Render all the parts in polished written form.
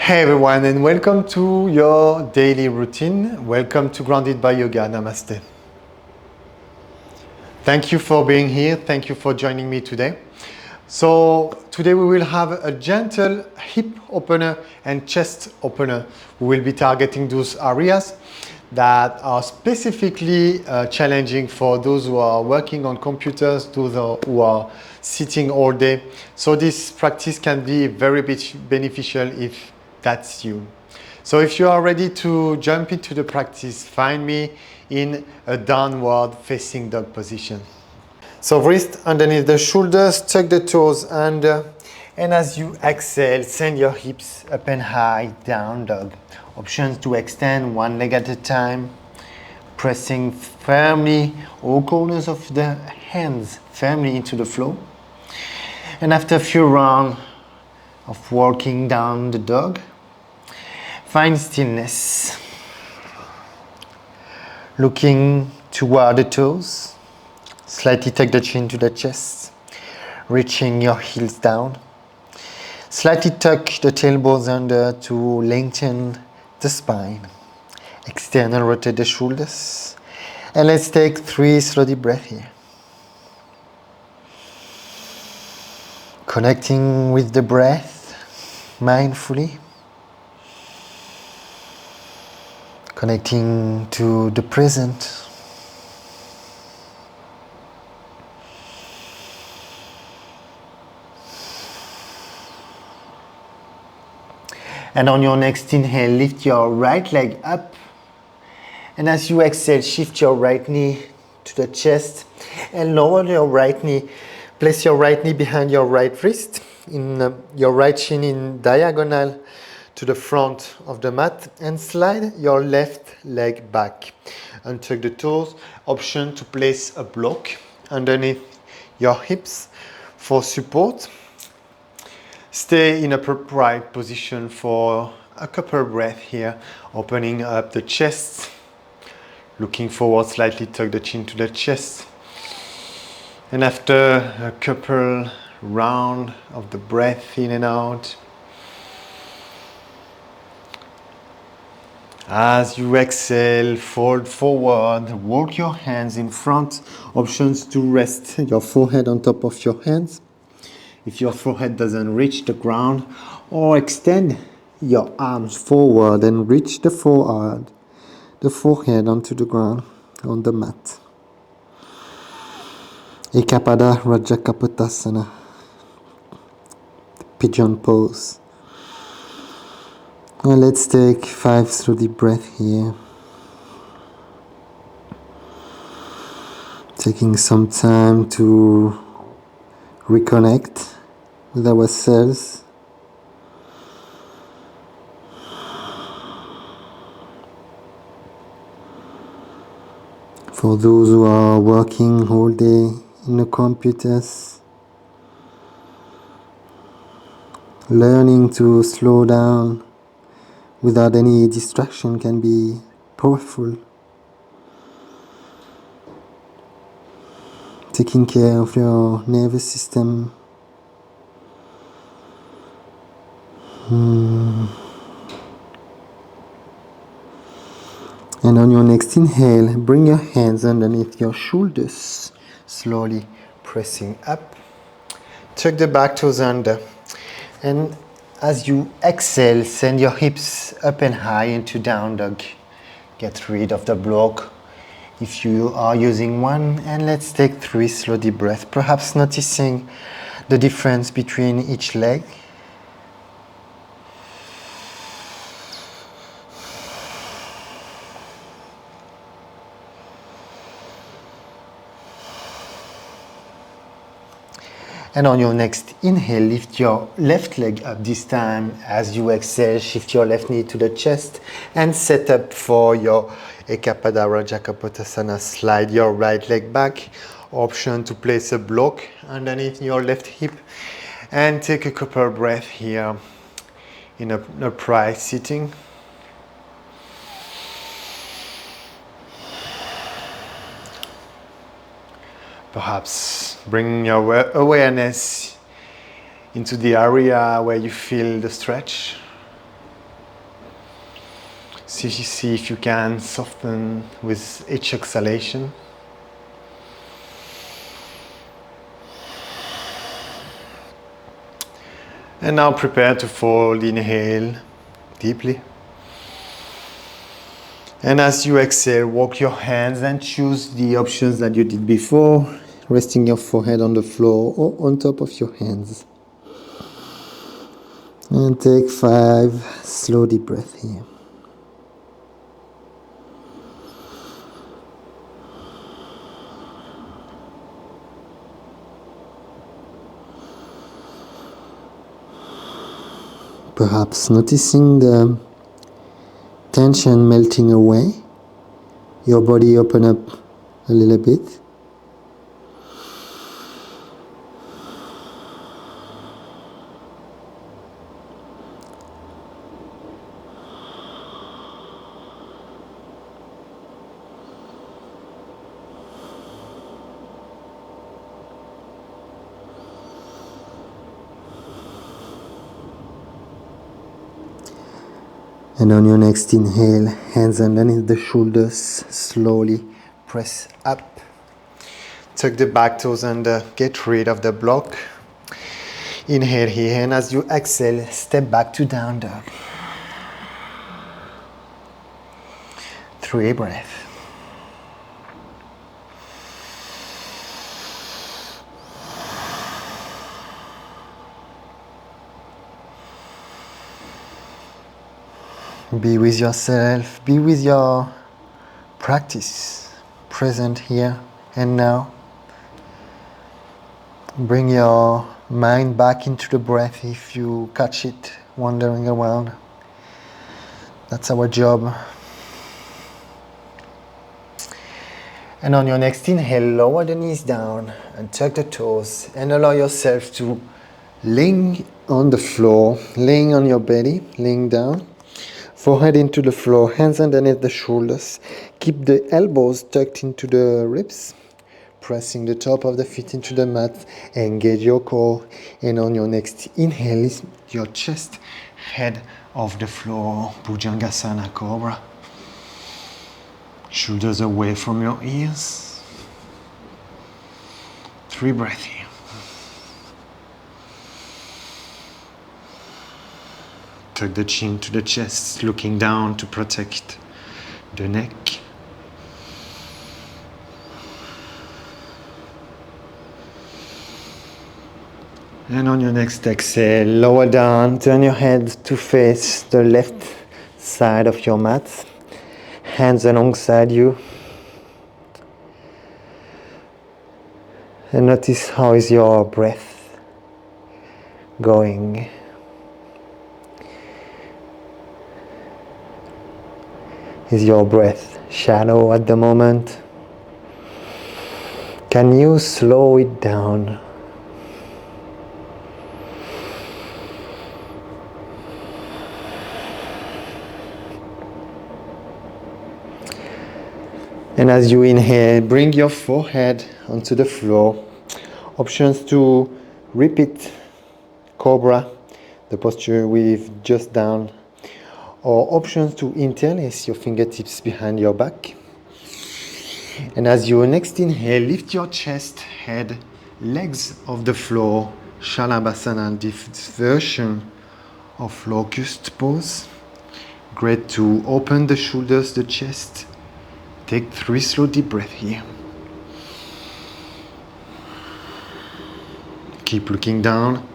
Hey everyone, and welcome to your daily routine. Welcome to Grounded by Yoga. Namaste. Thank you for being here. Thank you for joining me today. So today we will have a gentle hip opener and chest opener. We will be targeting those areas that are specifically challenging for those who are working on computers, those who are sitting all day. So this practice can be very beneficial if that's you. So if you are ready to jump into the practice, find me in a downward facing dog position. So wrist underneath the shoulders, tuck the toes under, and as you exhale, send your hips up and high, down dog. Options to extend one leg at a time, pressing firmly all corners of the hands firmly into the floor. And after a few rounds of walking down the dog, find stillness. Looking toward the toes, slightly tuck the chin to the chest, reaching your heels down. Slightly tuck the tailbones under to lengthen the spine. Extend and rotate the shoulders. And let's take 3 slow deep breaths here. Connecting with the breath mindfully. Connecting to the present. And on your next inhale, lift your right leg up. And as you exhale, shift your right knee to the chest and lower your right knee. Place your right knee behind your right wrist, your right shin in diagonal to the front of the mat, and slide your left leg back. Untuck the toes. Option to place a block underneath your hips for support. Stay in a upright position for a couple breaths here, opening up the chest, looking forward slightly, tuck the chin to the chest. And after a couple rounds of the breath in and out, as you exhale, fold forward, walk your hands in front. Options to rest your forehead on top of your hands if your forehead doesn't reach the ground, or extend your arms forward and reach the forehead onto the ground on the mat. Ekapada Rajakapotasana, pigeon pose. And let's take 5 slow deep breaths here. Taking some time to reconnect with ourselves. For those who are working all day in the computers, learning to slow down without any distraction can be powerful. Taking care of your nervous system. And on your next inhale, bring your hands underneath your shoulders, slowly pressing up. Tuck the back toes under. And as you exhale, send your hips up and high into down dog. Get rid of the block if you are using one. And let's take 3 slow deep breaths, perhaps noticing the difference between each leg. And on your next inhale, lift your left leg up this time. As you exhale, shift your left knee to the chest and set up for your Ekapada Rajakapotasana. Slide your right leg back. Option to place a block underneath your left hip. And take a couple of breaths here in an upright sitting. Perhaps bring your awareness into the area where you feel the stretch. See if you can soften with each exhalation. And now prepare to fold. Inhale deeply. And as you exhale, walk your hands and choose the options that you did before, resting your forehead on the floor or on top of your hands. And take 5 slow deep breaths here. Perhaps noticing the tension melting away, your body open up a little bit. And on your next inhale, hands underneath the shoulders, slowly press up. Tuck the back toes and get rid of the block. Inhale here, and as you exhale, step back to down dog. 3 breaths. Be with yourself, be with your practice, present here and now. Bring your mind back into the breath if you catch it wandering around. That's our job. And on your next inhale, lower the knees down and tuck the toes and allow yourself to lean on the floor, laying on your belly, laying down. Forehead into the floor, hands underneath the shoulders. Keep the elbows tucked into the ribs. Pressing the top of the feet into the mat. Engage your core. And on your next inhale, lift your chest, head off the floor. Bhujangasana Cobra. Shoulders away from your ears. 3 breaths here. Tuck the chin to the chest, looking down to protect the neck. And on your next exhale, lower down, turn your head to face the left side of your mat. Hands alongside you. And notice how is your breath going. Is your breath shallow at the moment? Can you slow it down? And as you inhale, bring your forehead onto the floor. Options to repeat Cobra, the posture we've just done. Or options to interlace your fingertips behind your back. And as you next inhale, lift your chest, head, legs off the floor. Shalabhasana, this version of locust pose. Great to open the shoulders, the chest. Take 3 slow deep breaths here. Keep looking down.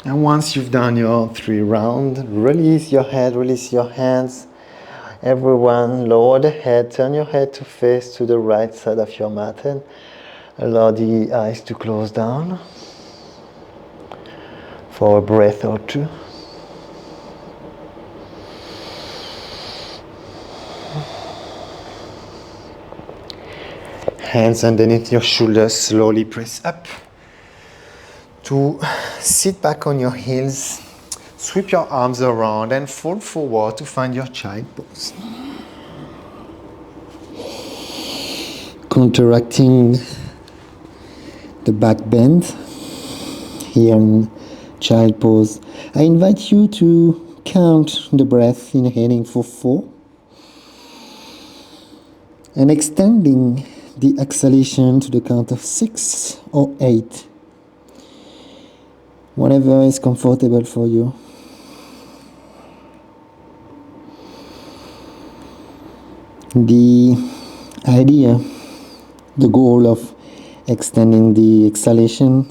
And once you've done your 3 rounds, release your head, release your hands. Everyone, lower the head, turn your head to face to the right side of your mat and allow the eyes to close down for a breath or 2. Hands underneath your shoulders, slowly press up. To sit back on your heels, sweep your arms around and fold forward to find your child pose. Counteracting the back bend here in child pose. I invite you to count the breath, inhaling for 4 and extending the exhalation to the count of 6 or 8, whatever is comfortable for you. The idea, the goal of extending the exhalation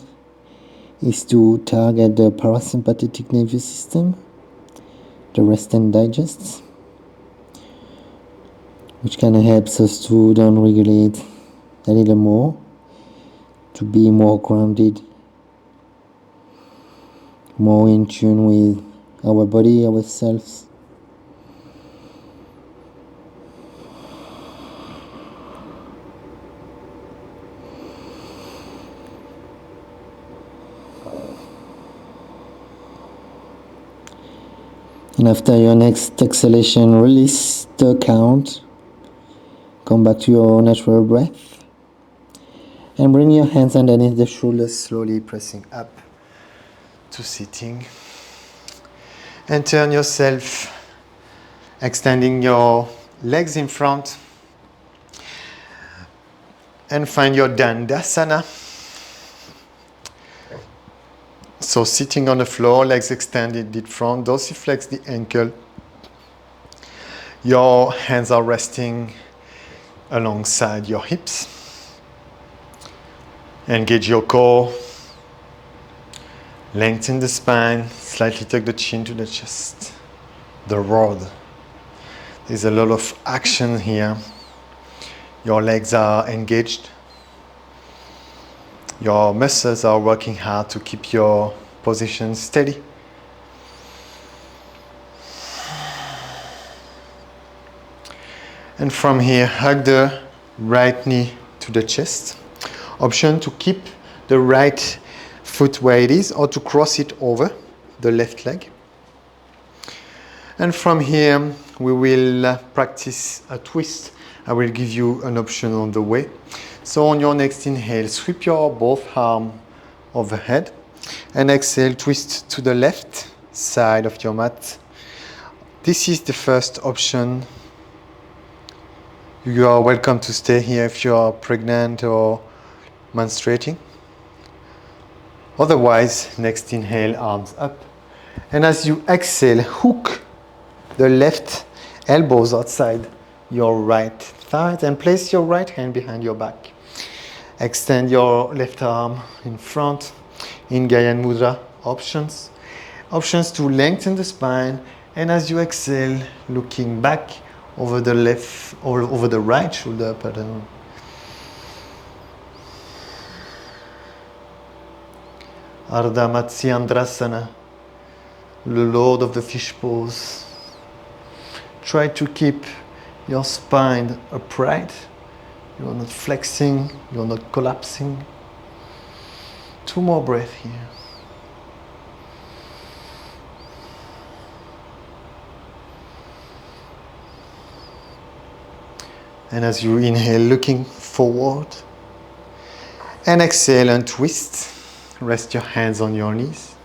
is to target the parasympathetic nervous system, the rest and digest, which kind of helps us to down-regulate a little more, to be more grounded, more in tune with our body, ourselves. And after your next exhalation, release the count. Come back to your natural breath. And bring your hands underneath the shoulders, slowly pressing up to sitting. And turn yourself, extending your legs in front. And find your Dandasana. So sitting on the floor, legs extended in front, dorsiflex the ankle. Your hands are resting alongside your hips. Engage your core. Lengthen the spine, slightly tuck the chin to the chest. The rod. There's a lot of action here. Your legs are engaged. Your muscles are working hard to keep your position steady. And from here, hug the right knee to the chest. Option to keep the right foot where it is or to cross it over the left leg. And from here, we will practice a twist. I will give you an option on the way. So on your next inhale, sweep your both arms overhead and exhale, twist to the left side of your mat. This is the first option. You are welcome to stay here if you are pregnant or menstruating. Otherwise, next inhale, arms up. And as you exhale, hook the left elbows outside your right thigh and place your right hand behind your back. Extend your left arm in front in Gyan Mudra. Options to lengthen the spine, and as you exhale, looking back over the left or over the right shoulder, pardon. Ardha Matsyendrasana, the Lord of the Fish Pose. Try to keep your spine upright. You are not flexing, you are not collapsing. 2 more breaths here. And as you inhale, looking forward. And exhale and twist. Rest your hands on your knees.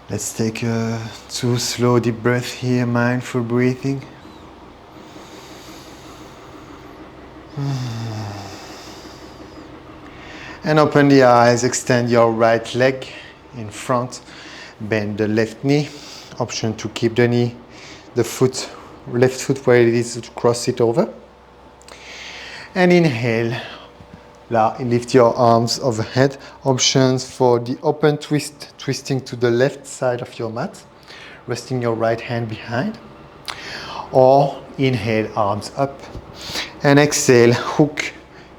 Let's take 2 slow deep breaths here, mindful breathing. And open the eyes, extend your right leg in front, bend the left knee. Option to keep the knee, the foot, left foot where it is, to cross it over. And inhale, lift your arms overhead. Options for the open twist, twisting to the left side of your mat, resting your right hand behind. Or inhale, arms up. And exhale, hook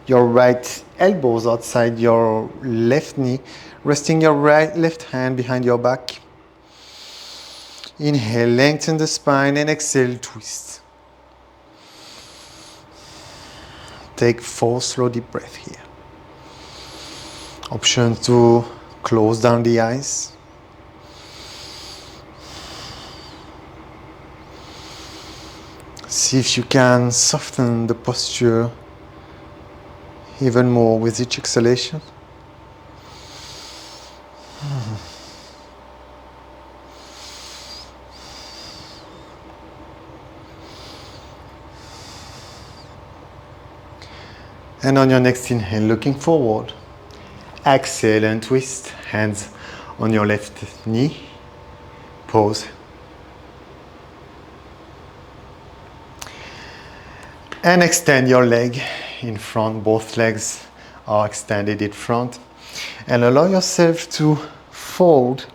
your right elbows outside your left knee, resting your left hand behind your back. Inhale, lengthen the spine, and exhale, twist. Take 4 slow deep breaths here. Option to close down the eyes. See if you can soften the posture even more with each exhalation. And on your next inhale, looking forward, exhale and twist, hands on your left knee, pause. And extend your leg in front, both legs are extended in front. And allow yourself to fold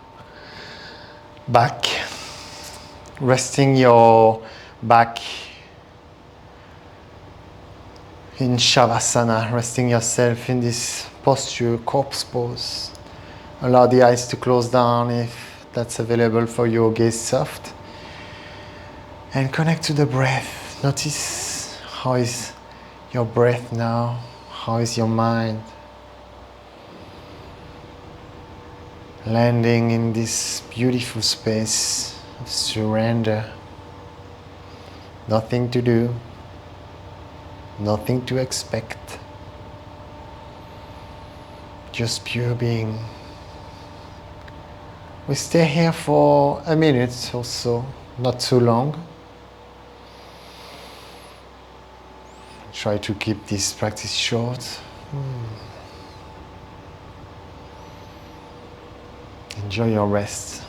back, resting your back in Shavasana, resting yourself in this posture, corpse pose. Allow the eyes to close down if that's available for you, gaze soft. And connect to the breath. Notice how is your breath now, how is your mind. Landing in this beautiful space of surrender. Nothing to do. Nothing to expect, just pure being. We stay here for a minute or so, not too long. Try to keep this practice short. Enjoy your rest.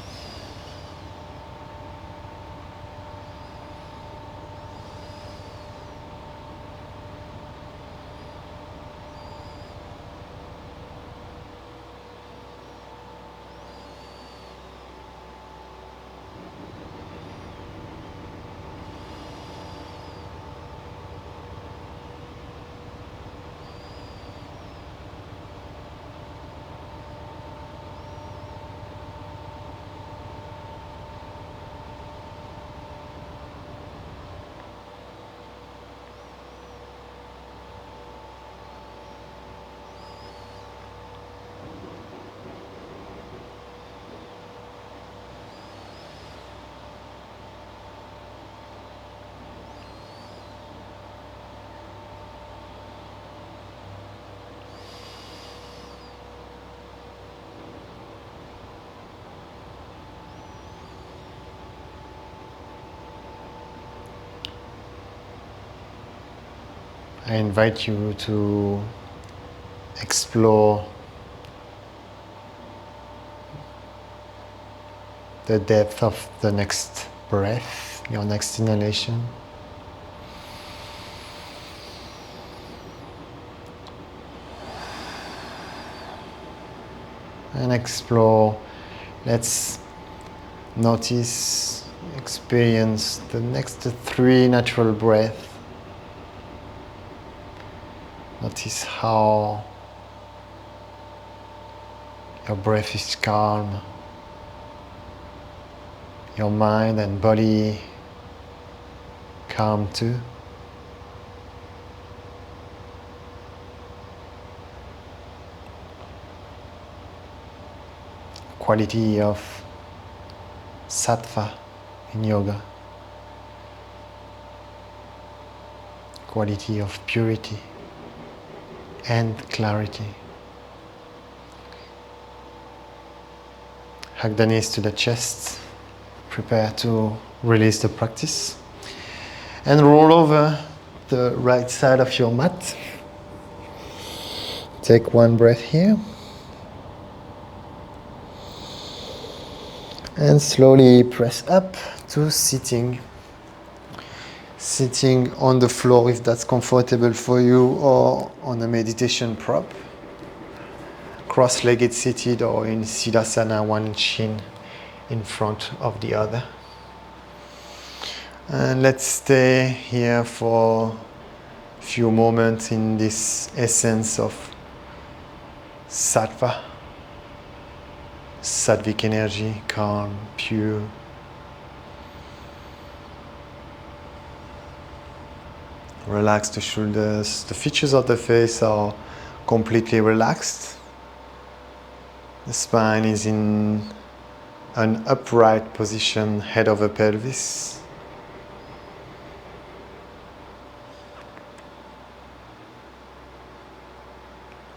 I invite you to explore the depth of the next breath, your next inhalation. And explore, let's notice, experience the next 3 natural breaths. Notice how your breath is calm, your mind and body calm too. Quality of sattva in yoga, quality of purity and clarity. Hug the knees to the chest. Prepare to release the practice. And roll over the right side of your mat. Take 1 breath here. And slowly press up to sitting. Sitting on the floor if that's comfortable for you, or on a meditation prop. Cross-legged seated or in Siddhasana, 1 shin in front of the other. And let's stay here for a few moments in this essence of sattva, sattvic energy, calm, pure. Relax the shoulders. The features of the face are completely relaxed. The spine is in an upright position, head over pelvis.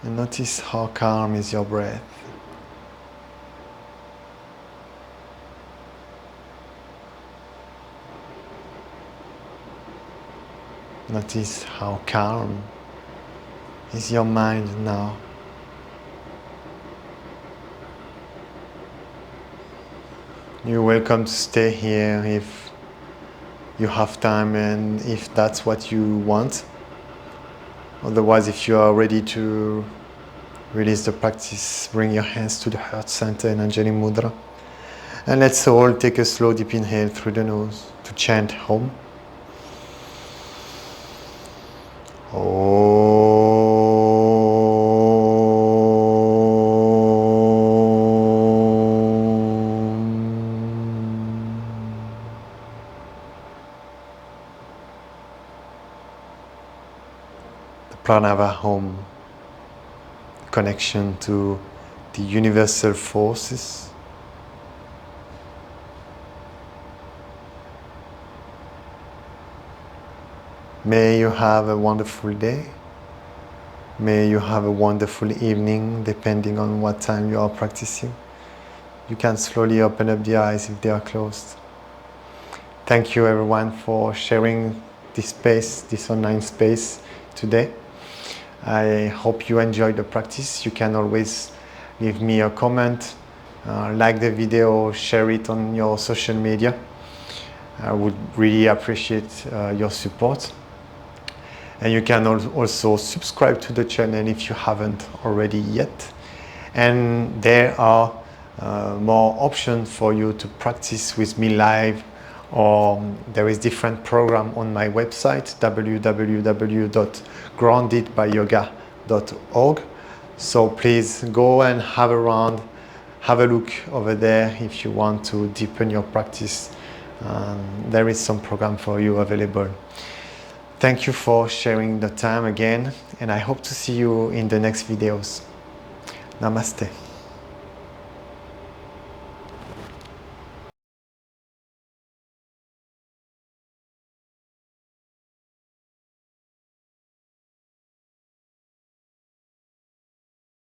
And notice how calm is your breath. Notice how calm is your mind now. You're welcome to stay here if you have time and if that's what you want. Otherwise, if you are ready to release the practice, bring your hands to the heart center in Anjali Mudra. And let's all take a slow deep inhale through the nose to chant Om. Pranava Om, connection to the universal forces. May you have a wonderful day. May you have a wonderful evening, depending on what time you are practicing. You can slowly open up the eyes if they are closed. Thank you everyone for sharing this space, this online space today. I hope you enjoyed the practice. You can always leave me a comment, like the video, share it on your social media. I would really appreciate your support. And you can also subscribe to the channel if you haven't already yet. And there are more options for you to practice with me live, or there is different program on my website, www.groundedbyyoga.org. So please go and have a look over there if you want to deepen your practice. There is some program for you available. Thank you for sharing the time again, and I hope to see you in the next videos. Namaste.